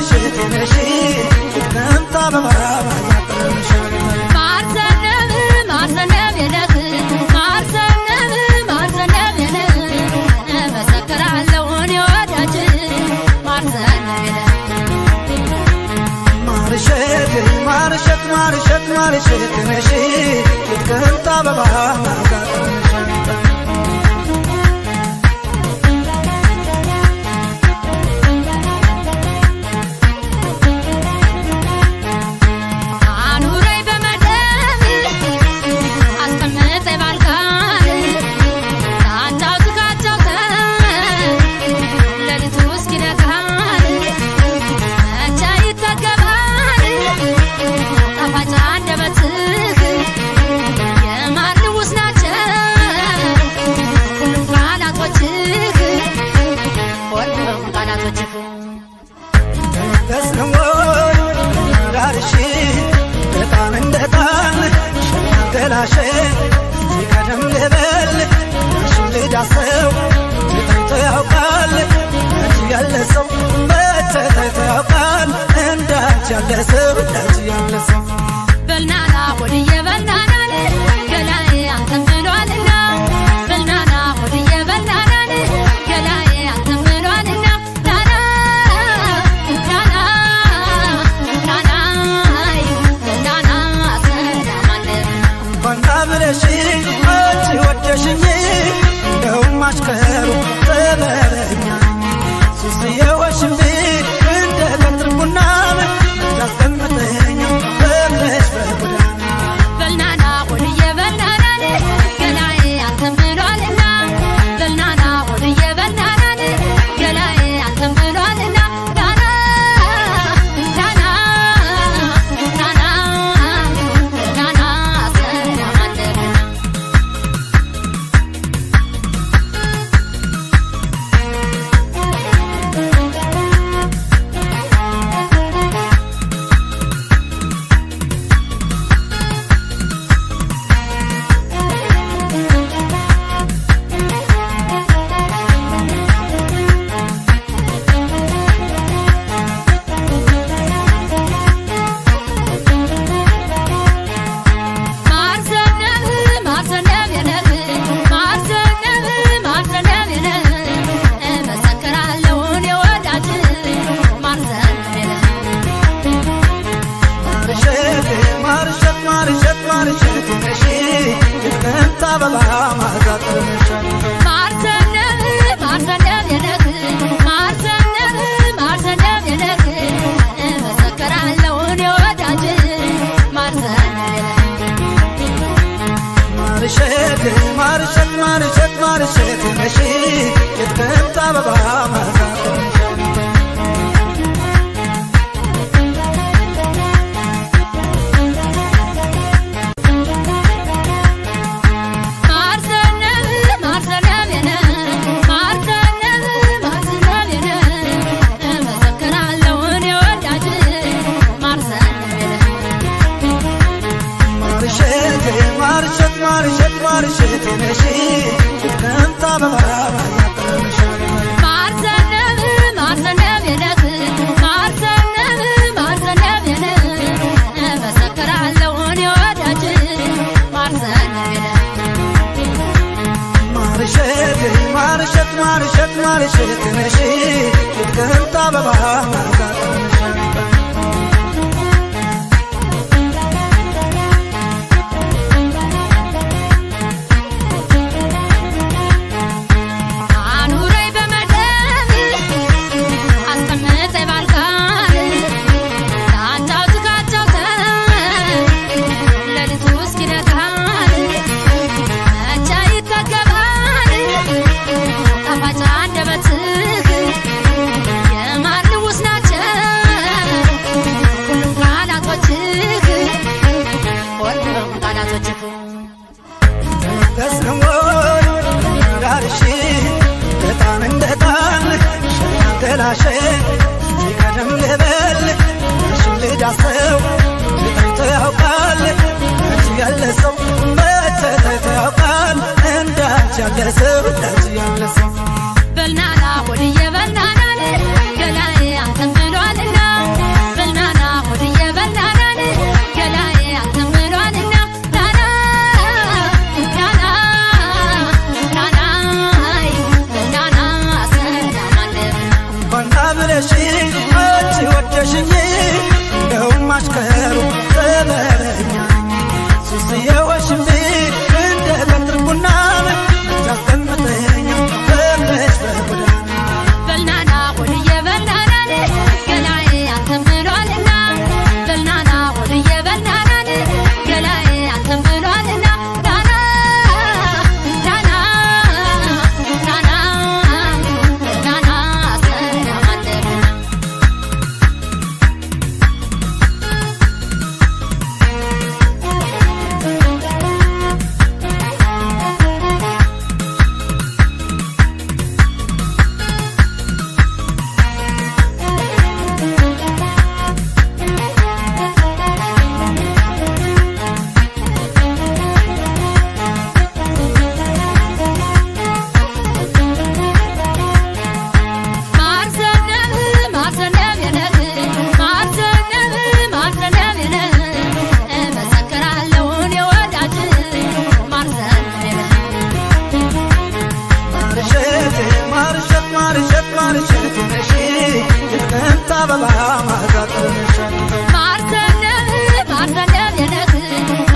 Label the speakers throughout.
Speaker 1: ማርሸት ነሽ ከንታ በባባ ያጥረሻል
Speaker 2: ማርዘነብ ማርዘነብ የለህ ማርዘነብ ማርዘነብ የለህ መሰከራለሁ እኔ ወዳጅ ማርዘነብ የለህ
Speaker 1: ማርሸት ማርሸት ማርሸት ማርሸት ነሽ ከንታ በባባ ያጥረሻል ቀደም ልበል ሽልዳሰው ተይቶ ያውቃል እንዳንቺ ያለ ሰው ተይቶ ያውቃል እንዳንቺ ያለ ሰው እንዳንቺ ያለ ሰው
Speaker 2: በልናና ሆድዬ በልናና ገላዬ አንተን ብሏልና በልናና ሆድዬ በልናና ገላዬ አንተን ብሏልና ናና ናና ናና ናና ሰላማለ
Speaker 1: እንኳን ብለሽኝ አንቺ ወደሽኝ እንደውም አሽከሩ ጥበበኛ ሱስየወሽብኝ እንደ ቀትር ቡና ታስቀምጠኝ በብለሽ በጎዳና
Speaker 2: በልናና ሆድዬ በልናና ገላዬ አንተን ብሏልና በልናና ሆድዬ በልናና ገላዬ አንተን ብሏልና ናና ናና ናና ናና ሰላማለ
Speaker 1: ማርሸት ማርሸት ማርሸት ነሽ የጥቅምት አበባ ማርሸት ማርሸት ነሽ ከንታ በባባ ያጥረሻል ማጋጠምሽ
Speaker 2: ማርሰነብ ማርሰነብ የነክ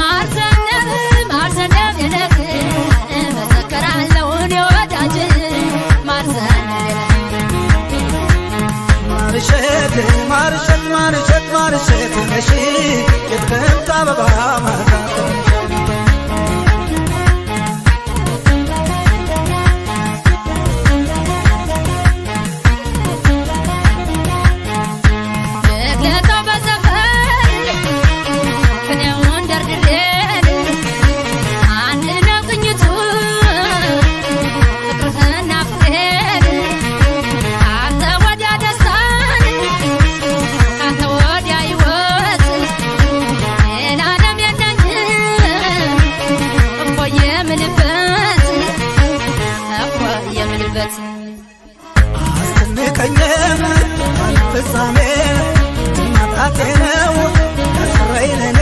Speaker 2: ማርሰነብ ማርሰነብ የነክ መሰከራለሁ እኔ ወዳጅ ማርሰነብ
Speaker 1: ማርሸት ማርሸት ማርሸት ማርሸት ነሽ የጥቅምት አበባ ማጋጠምሽ አስጨነቀኝም ፍጻሜ ማጣቴ ነው ያስረይነን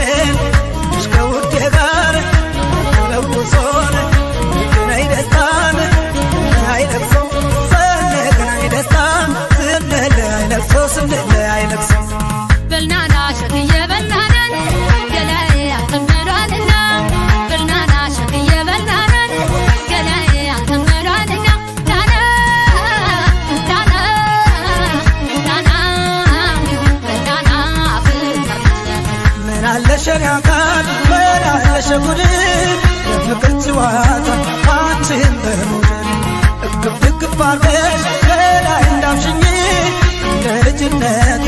Speaker 1: እስከ ውዴ ጋር ለውሶን ግናይ ደስታን አይለቅሶ ስንገናኝ ደስታን ስንለያይ ለቅሶ ስንለያይ ለቅሶ
Speaker 2: በልናና ሸክዬ በልናናን ገላዬ አልተመዷልና በልናና ሸክዬ በልናናን ገላዬ አልተመዷልና
Speaker 1: አለሸን ያካል ወላለሸ ጉድ የፍቅር ጭዋታ አንቺን በሙድን እቅፍ ድግፍ አርገሽ ገላይ እንዳምሽኝ እንደ ልጅነት